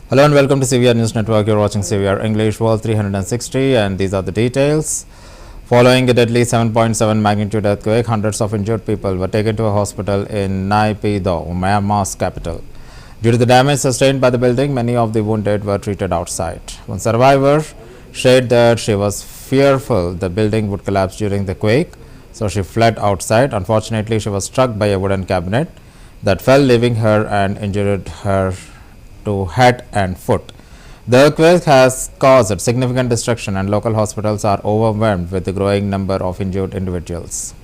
Hello and welcome to CVR News Network. You're watching CVR English World 360 and these are the details. Following a deadly 7.7 magnitude earthquake, hundreds of injured people were taken to a hospital in Naypyidaw, Myanmar's capital. Due to the damage sustained by the building, many of the wounded were treated outside. One survivor shared that she was fearful the building would collapse during the quake, so she fled outside. Unfortunately, she was struck by a wooden cabinet that fell, leaving her and injured her to head and foot. The earthquake has caused significant destruction and local hospitals are overwhelmed with the growing number of injured individuals.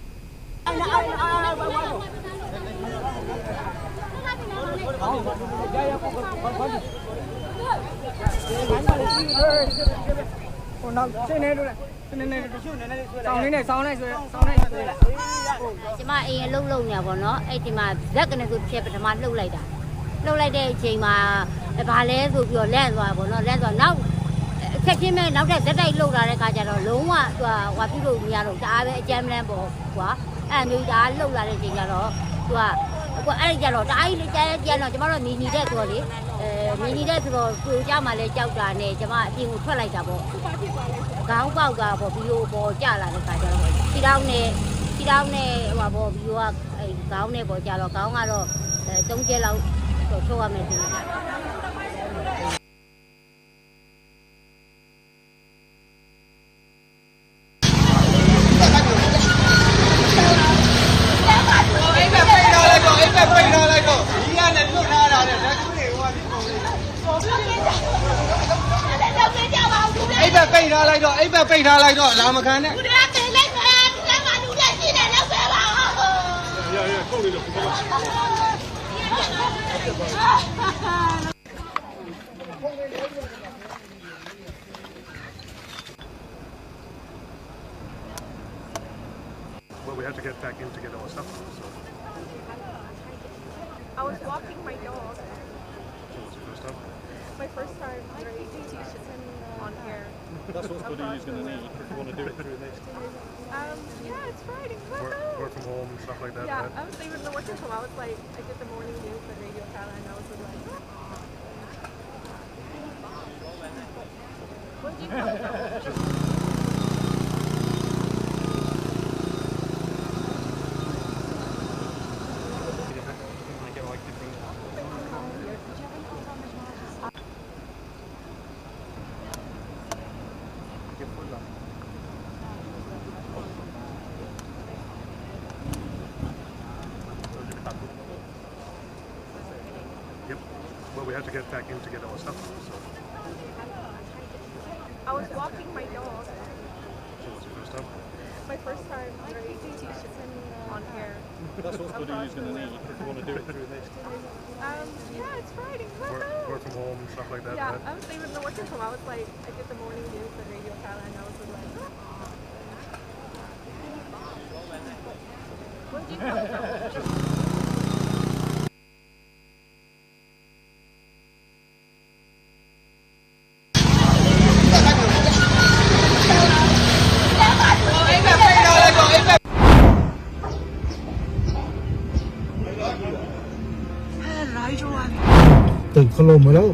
Lâu lại đây chị mà bà lẽ rồi vừa lên rồi bọn nó lên rồi nấu khách khi mà nấu đến đây lâu rồi cả nhà rồi đúng à và ví dụ nhà rồi cha với cha em bộ quá anh nuôi cha lâu lại đây chị nhà rồi và anh nhà rồi trái cha nó cho nó mini đây rồi đi mini đây rồi cứ cha mà lấy cháu trà này cho mà đi một phát lại cả bộ cáo vào cả bộ ví dụ bộ cha là cả nhà rồi khi đau này và bộ ví dụ cáo này bộ cha rồi cáo ngà rồi trong kia lâu Well, we have to get back in to get our stuff. So. I was walking my dog. So what's your first time? My first time on here. That's what he's going to need if you want to do it through next. Yeah, it's Friday. Work from home and stuff like that. Yeah, right? I was even working from home. I was like, I did the morning news on Radio Canada, and I was like, what did you come from? Yep. Well, we have to get back in to get our stuff. So. I was walking my dog. So what's your first time? My first time on here. That's what he's going to need if you want to do it through next. Yeah, it's Friday. Work from home and stuff like that. Yeah, right? I was even working from home. I was like, I did the morning news on Radio Canada, and I was like, what did you come from?ตึกถล่มมาแล้ว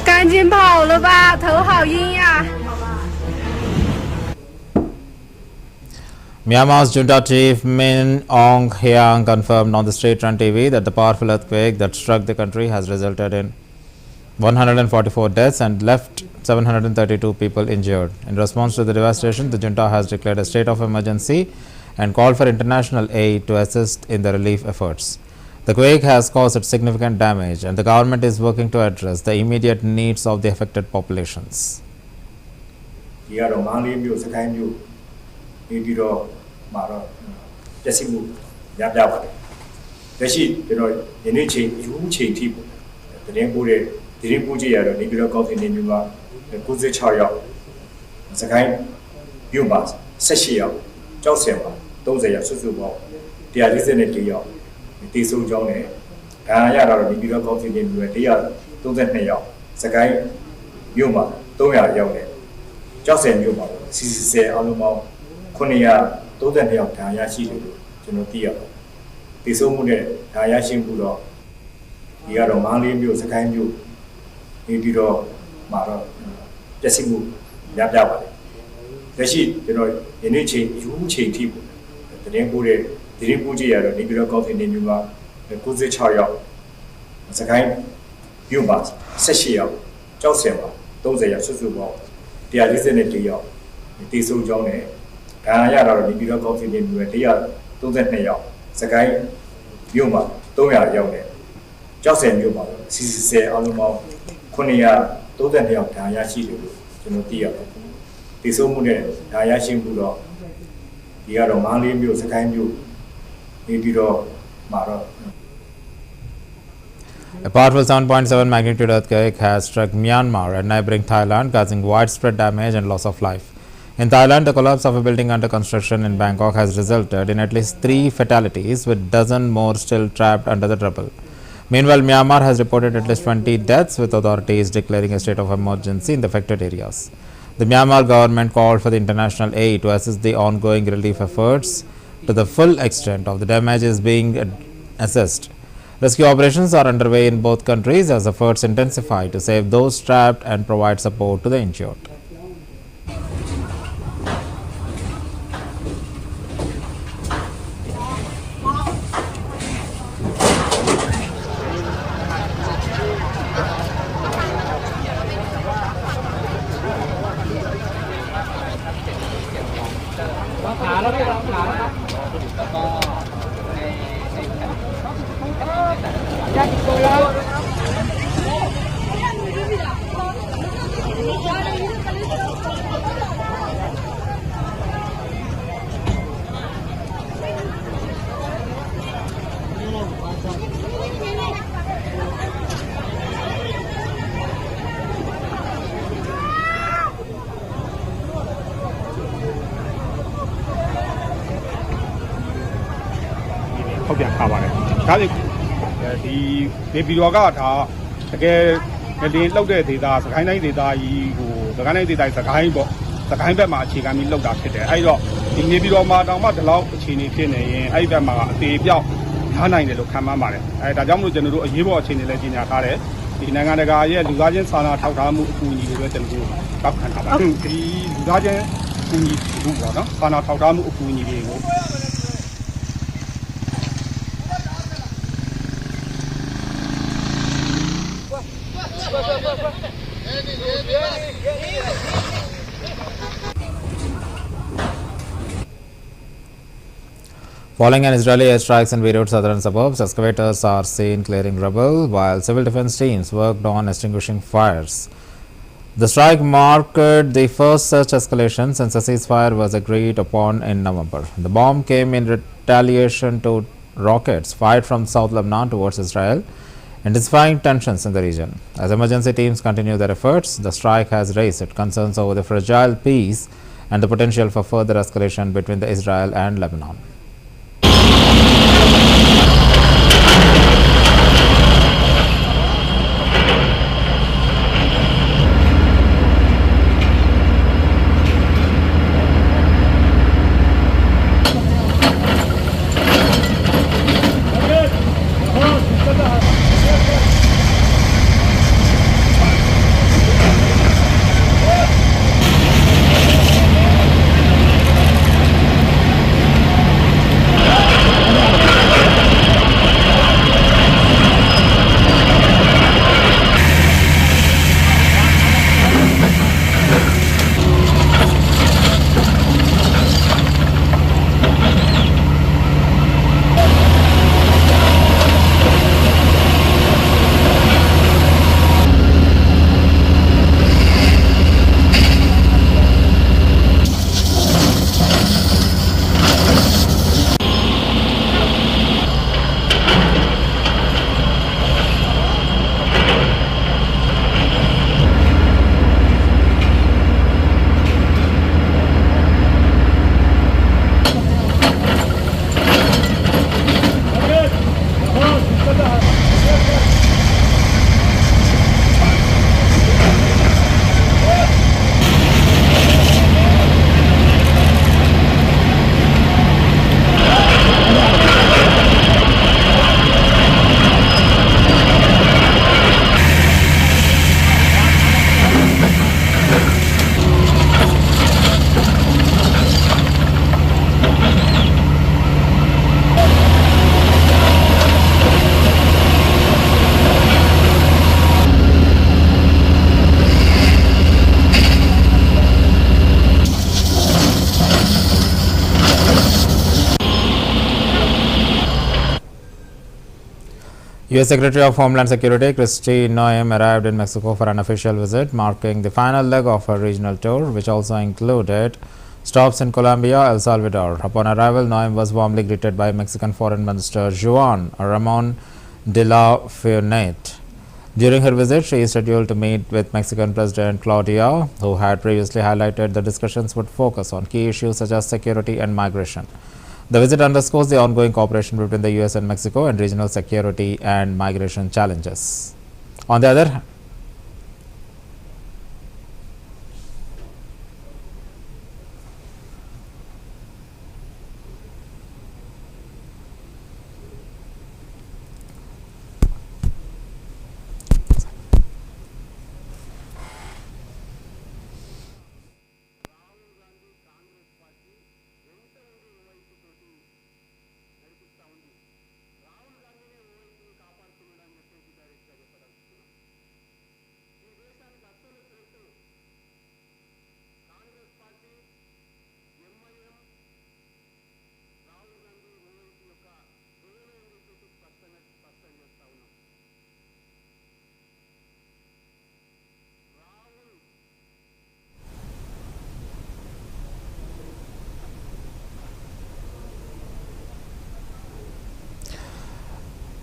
赶紧跑了吧，头好晕呀！ Myanmar's junta chief Min Aung Hlaing confirmed on the state-run TV that the powerful earthquake that struck the country has resulted in 144 deaths and left 732 people injured. In response to the devastation, the junta has declared a state of emergency and called for international aid to assist in the relief efforts. The quake has caused significant damage, and the government is working to address the immediate needs of the affected populations. A powerful 7.7 magnitude earthquake has struck Myanmar and neighboring Thailand, causing widespread damage and loss of life. In Thailand, the collapse of a building under construction in Bangkok has resulted in at least 3 fatalities, with dozen more still trapped under the rubble. Meanwhile, Myanmar has reported at least 20 deaths, with authorities declaring a state of emergency in the affected areas. The Myanmar government called for the international aid to assist the ongoing relief efforts to the full extent of the damage is being assessed. Rescue operations are underway in both countries as efforts intensify to save those trapped and provide support to the injured. Following an Israeli airstrikes in Beirut southern suburbs, excavators are seen clearing rubble while civil defense teams worked on extinguishing fires. The strike marked the first such escalation since a ceasefire was agreed upon in November. The bomb came in retaliation to rockets fired from South Lebanon towards Israel, intensifying tensions in the region. As emergency teams continue their efforts, the strike has raised concerns over the fragile peace and the potential for further escalation between Israel and Lebanon. U.S. Secretary of Homeland Security Kristi Noem arrived in Mexico for an official visit, marking the final leg of her regional tour, which also included stops in Colombia, El Salvador. Upon arrival, Noem was warmly greeted by Mexican Foreign Minister Juan Ramon de la Fuente. During her visit, she is scheduled to meet with Mexican President Claudia, who had previously highlighted the discussions would focus on key issues such as security and migration. The visit underscores the ongoing cooperation between the U.S. and Mexico and regional security and migration challenges. On the other hand,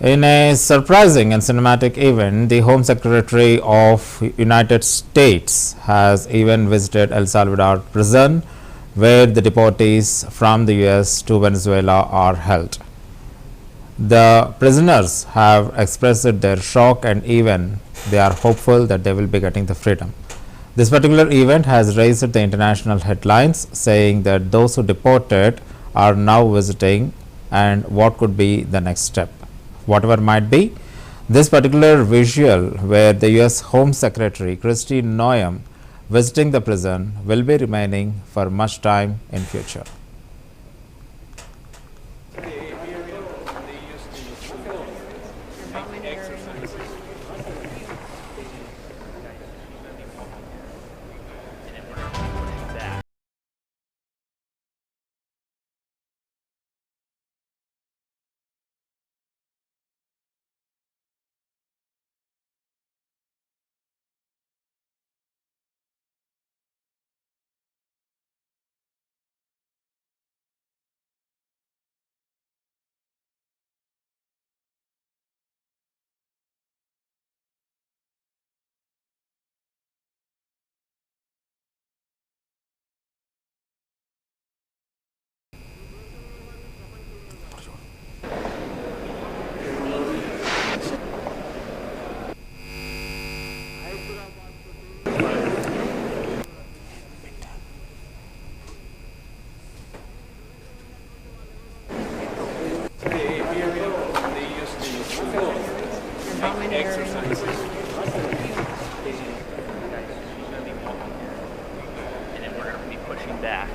in a surprising and cinematic event, the Home Secretary of United States has even visited El Salvador prison, where the deportees from the U.S. to Venezuela are held. The prisoners have expressed their shock and even they are hopeful that they will be getting the freedom. This particular event has raised the international headlines, saying that those who deported are now visiting and what could be the next step. Whatever might be, this particular visual where the U.S. Home Secretary Kristi Noem visiting the prison will be remaining for much time in future. And then we're going to be pushing back.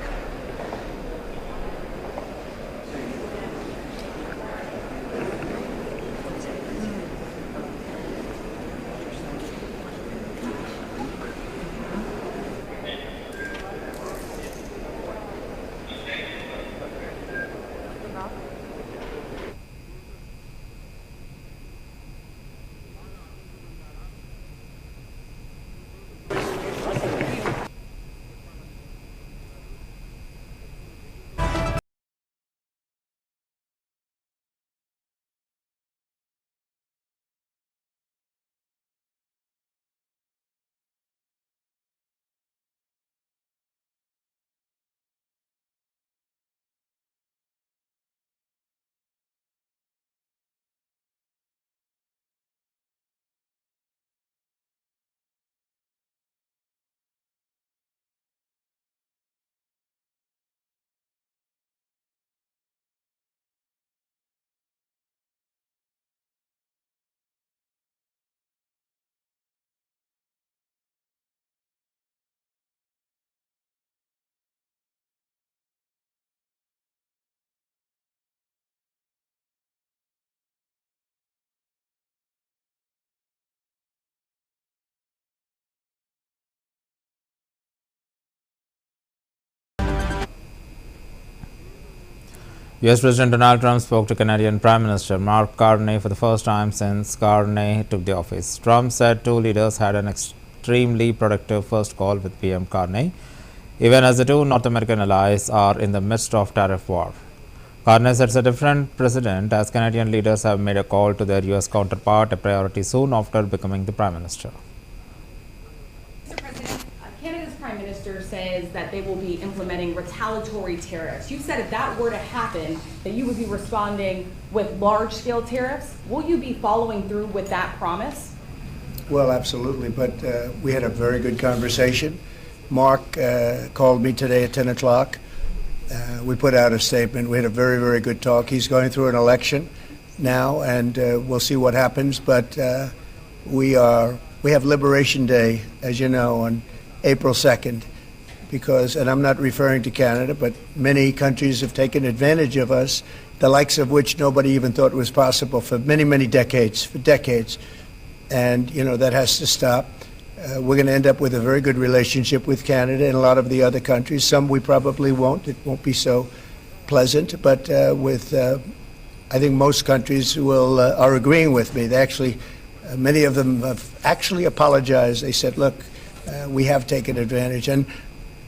US President Donald Trump spoke to Canadian Prime Minister Mark Carney for the first time since Carney took the office. Trump said two leaders had an extremely productive first call with PM Carney, even as the two North American allies are in the midst of tariff war. Carney sets a different precedent as Canadian leaders have made a call to their US counterpart, a priority soon after becoming the Prime Minister. Canada's Prime Minister says that they will be implementing retaliatory tariffs. You said if that were to happen, that you would be responding with large-scale tariffs. Will you be following through with that promise? Well, absolutely, but we had a very good conversation. Mark called me today at 10 o'clock. We put out a statement. We had a very, very good talk. He's going through an election now, and we'll see what happens, but we have Liberation Day, as you know, on April 2nd, and I'm not referring to Canada, but many countries have taken advantage of us, the likes of which nobody even thought was possible for many, many decades, and, that has to stop. We're going to end up with a very good relationship with Canada and a lot of the other countries. Some we probably won't. It won't be so pleasant, but I think most countries are agreeing with me. They actually, many of them have actually apologized. They said, look, we have taken advantage. And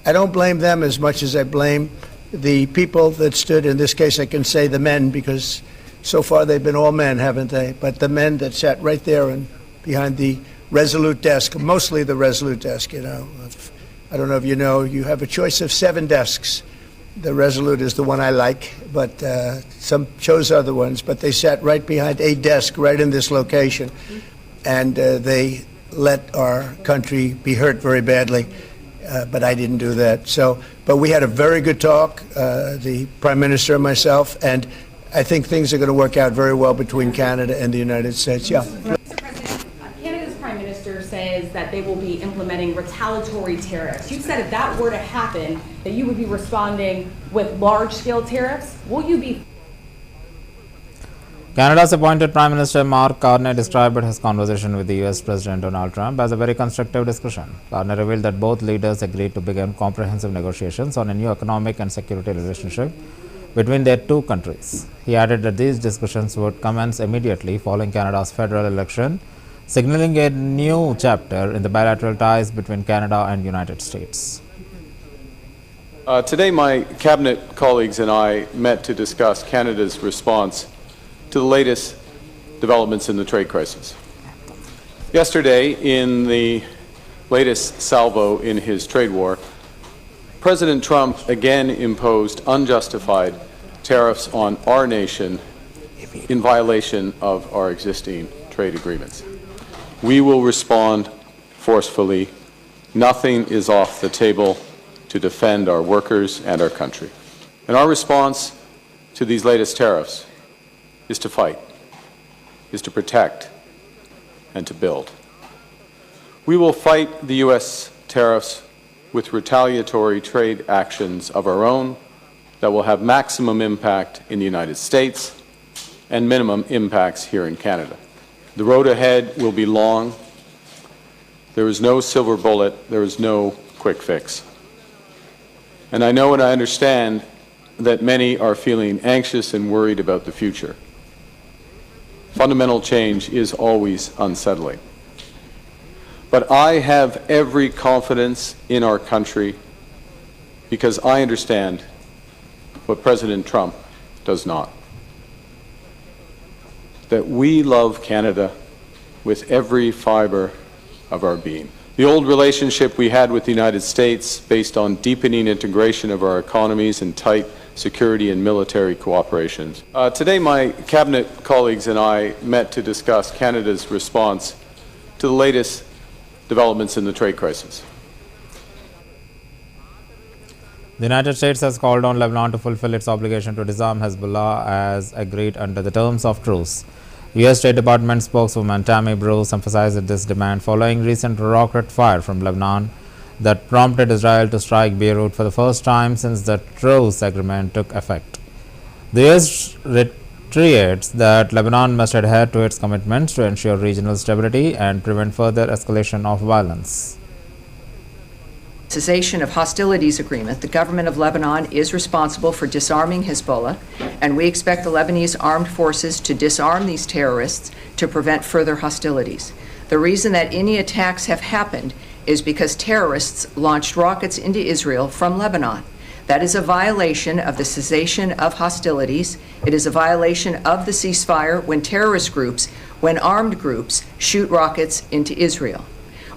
I don't blame them as much as I blame the people that stood, in this case I can say the men, because so far they've been all men, haven't they? But the men that sat right there and behind the Resolute desk, mostly the Resolute desk, I don't know if you know, you have a choice of 7 desks. The Resolute is the one I like, but some chose other ones, but they sat right behind a desk right in this location, and they let our country be hurt very badly, but I didn't do that. But we had a very good talk, the Prime Minister and myself, and I think things are going to work out very well between Canada and the United States. Yeah. Canada's Prime Minister says that they will be implementing retaliatory tariffs. You said if that were to happen, that you would be responding with large-scale tariffs. Will you be? Canada's appointed Prime Minister Mark Carney described his conversation with the US President Donald Trump as a very constructive discussion. Carney revealed that both leaders agreed to begin comprehensive negotiations on a new economic and security relationship between their two countries. He added that these discussions would commence immediately following Canada's federal election, signaling a new chapter in the bilateral ties between Canada and the United States. Today, my cabinet colleagues and I met to discuss Canada's response to the latest developments in the trade crisis. Yesterday, in the latest salvo in his trade war, President Trump again imposed unjustified tariffs on our nation in violation of our existing trade agreements. We will respond forcefully. Nothing is off the table to defend our workers and our country. And our response to these latest tariffs is to fight, is to protect, and to build. We will fight the U.S. tariffs with retaliatory trade actions of our own that will have maximum impact in the United States and minimum impacts here in Canada. The road ahead will be long. There is no silver bullet. There is no quick fix. And I know and I understand that many are feeling anxious and worried about the future. Fundamental change is always unsettling. But I have every confidence in our country because I understand what President Trump does not. That we love Canada with every fiber of our being. The old relationship we had with the United States, based on deepening integration of our economies and tight security and military cooperation. Today, my cabinet colleagues and I met to discuss Canada's response to the latest developments in the trade crisis. The United States has called on Lebanon to fulfill its obligation to disarm Hezbollah as agreed under the terms of truce. U.S. State Department spokeswoman Tammy Bruce emphasized this demand following recent rocket fire from Lebanon that prompted Israel to strike Beirut for the first time since the truce agreement took effect. The U.S. reiterates that Lebanon must adhere to its commitments to ensure regional stability and prevent further escalation of violence. Cessation of hostilities agreement, the government of Lebanon is responsible for disarming Hezbollah, and we expect the Lebanese armed forces to disarm these terrorists to prevent further hostilities. The reason that any attacks have happened is because terrorists launched rockets into Israel from Lebanon. That is a violation of the cessation of hostilities. It is a violation of the ceasefire when armed groups shoot rockets into Israel.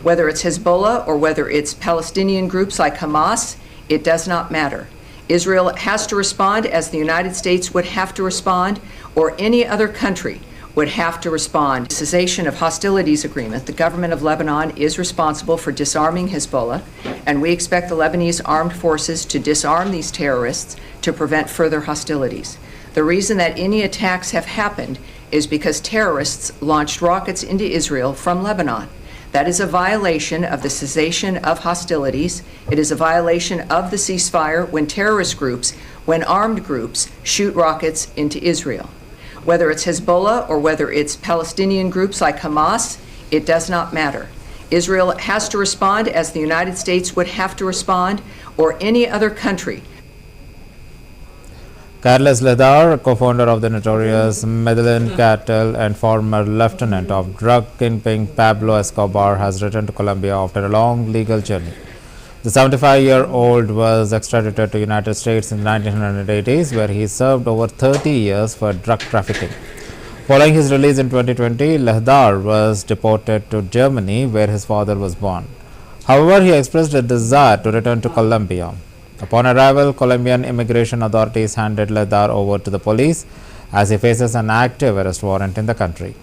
Whether it's Hezbollah or whether it's Palestinian groups like Hamas, it does not matter. Israel has to respond as the United States would have to respond, or any other country would have to respond. Cessation of hostilities agreement, the government of Lebanon is responsible for disarming Hezbollah, and we expect the Lebanese armed forces to disarm these terrorists to prevent further hostilities. The reason that any attacks have happened is because terrorists launched rockets into Israel from Lebanon. That is a violation of the cessation of hostilities. It is a violation of the ceasefire when armed groups shoot rockets into Israel. Whether it's Hezbollah or whether it's Palestinian groups like Hamas, it does not matter. Israel has to respond as the United States would have to respond, or any other country. Carlos Ledar, co-founder of the notorious Medellin cartel and former lieutenant of drug kingpin Pablo Escobar, has returned to Colombia after a long legal journey. The 75-year-old was extradited to United States in the 1980s, where he served over 30 years for drug trafficking. Following his release in 2020, Ledar was deported to Germany, where his father was born. However, he expressed a desire to return to Colombia. Upon arrival, Colombian immigration authorities handed Ledar over to the police as he faces an active arrest warrant in the country.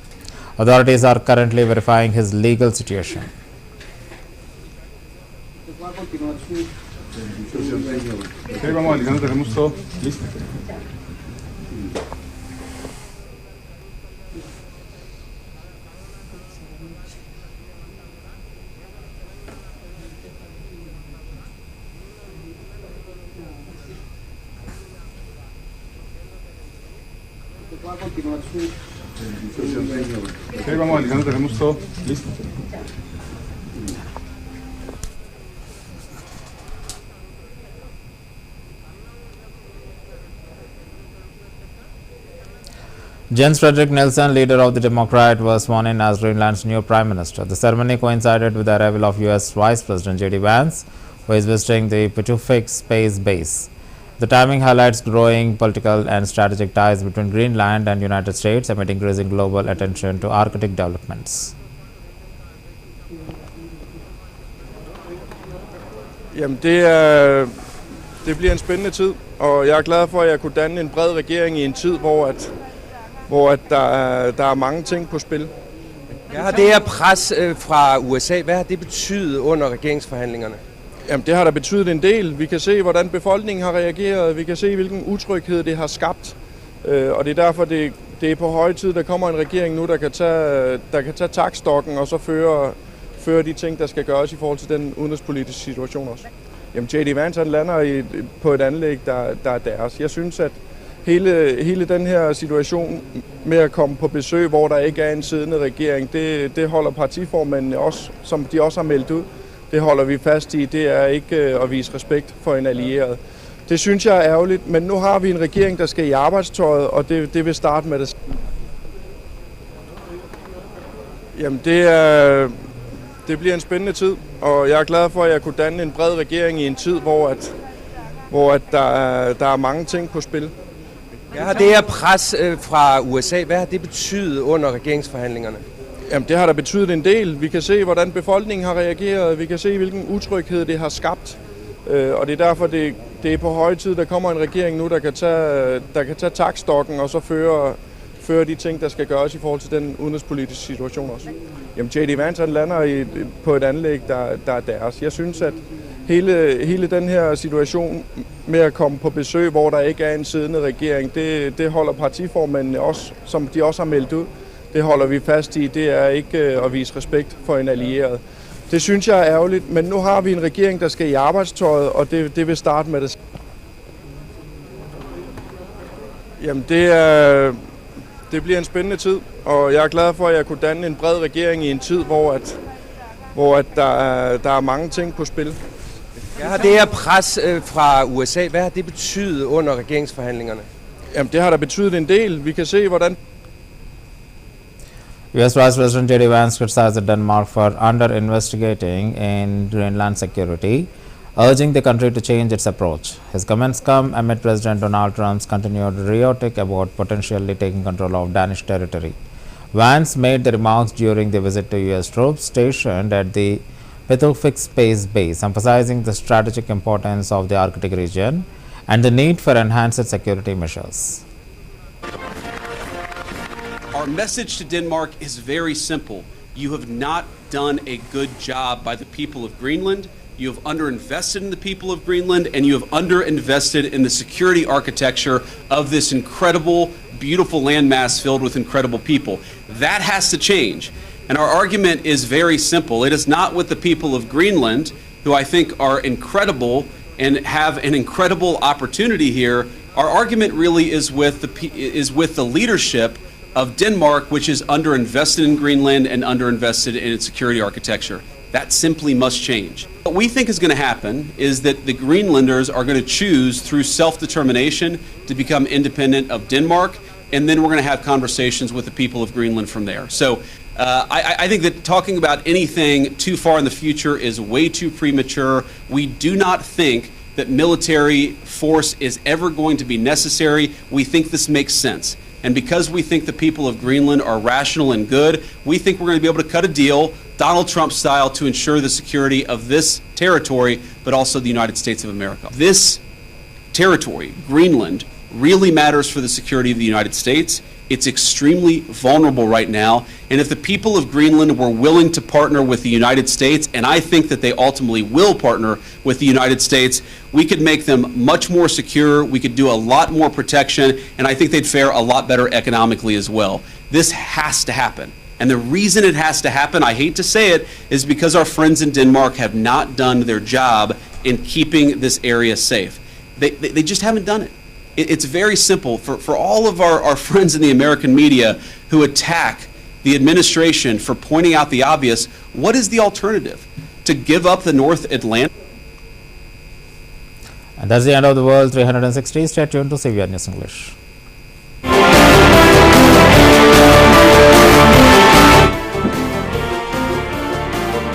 Authorities are currently verifying his legal situation. Ok, vamos analizando, tenemos todo listo. Jens Fredrik Nielsen, leader of the Democrat, was sworn in as Greenland's new Prime Minister. The ceremony coincided with the arrival of US Vice President J.D. Vance, who is visiting the Pituffik Space Base. The timing highlights growing political and strategic ties between Greenland and United States amid increasing global attention to Arctic developments. Jamen det bliver en spændende tid, og jeg er glad for, at jeg kunne danne en bred regering i en tid, hvor der er mange ting på spil. Hvad har det her pres fra USA, hvad har det betydet under regeringsforhandlingerne? Jamen det har der betydet en del. Vi kan se, hvordan befolkningen har reageret. Vi kan se, hvilken utryghed det har skabt. Og det er derfor, det er på høje tid, der kommer en regering nu, der kan tage taktstokken og så føre de ting, der skal gøres i forhold til den udenrigspolitiske situation også. Jamen J.D. Vance lander på et anlæg, der er deres. Jeg synes, at hele den her situation med at komme på besøg, hvor der ikke er en siddende regering, det holder partiformændene også, som de også har meldt ud. Det holder vi fast i. Det er ikke at vise respekt for en allieret. Det synes jeg er ærgerligt, men nu har vi en regering, der skal i arbejdstøjet, og det vil starte med det. Jamen det bliver en spændende tid, og jeg er glad for, at jeg kunne danne en bred regering i en tid, hvor der er mange ting på spil. Hvad har det her pres fra USA, hvad har det betydet under regeringsforhandlingerne? Jamen det har der betydet en del. Vi kan se, hvordan befolkningen har reageret. Vi kan se, hvilken utryghed det har skabt. Og det er derfor, det er på høje tid, der kommer en regering nu, der kan tage taktstokken og så føre de ting, der skal gøres i forhold til den udenrigspolitiske situation også. Jamen J.D. Vance lander på et anlæg, der er deres. Jeg synes, at hele den her situation med at komme på besøg, hvor der ikke er en siddende regering, det holder partiformændene også, som de også har meldt ud. Det holder vi fast i. Det er ikke at vise respekt for en allieret. Det synes jeg er ærgerligt, men nu har vi en regering, der skal i arbejdstøjet, og det vil starte med det. Jamen det bliver en spændende tid, og jeg er glad for, at jeg kunne danne en bred regering i en tid, hvor der er mange ting på spil. Hvad har det her pres fra USA, hvad har det betydet under regeringsforhandlingerne? Jamen, det har da betydet en del. Vi kan se, hvordan US Vice President J.D. Vance criticized Denmark for under-investigating in Greenland security, urging the country to change its approach. His comments come amid President Donald Trump's continued rhetoric about potentially taking control of Danish territory. Vance made the remarks during the visit to US troops stationed at the Pituffik Space Base, emphasizing the strategic importance of the Arctic region and the need for enhanced security measures. Our message to Denmark is very simple. You have not done a good job by the people of Greenland. You have underinvested in the people of Greenland, and you have underinvested in the security architecture of this incredible, beautiful landmass filled with incredible people. That has to change. And our argument is very simple. It is not with the people of Greenland, who I think are incredible and have an incredible opportunity here. Our argument really is with the leadership of Denmark, which is underinvested in Greenland and underinvested in its security architecture. That simply must change. What we think is going to happen is that the Greenlanders are going to choose through self-determination to become independent of Denmark, and then we're going to have conversations with the people of Greenland from there. So I think that talking about anything too far in the future is way too premature. We do not think that military force is ever going to be necessary. We think this makes sense. And because we think the people of Greenland are rational and good, we think we're going to be able to cut a deal, Donald Trump style, to ensure the security of this territory, but also the United States of America. This territory, Greenland, really matters for the security of the United States. It's extremely vulnerable right now. And if the people of Greenland were willing to partner with the United States, and I think that they ultimately will partner with the United States, we could make them much more secure. We could do a lot more protection, and I think they'd fare a lot better economically as well. This has to happen. And the reason it has to happen, I hate to say it, is because our friends in Denmark have not done their job in keeping this area safe. They just haven't done it. It's very simple. For all of our friends in the American media who attack the administration for pointing out the obvious, what is the alternative? To give up the North Atlantic? And that's the end of the World 360. Stay tuned to CVR News English.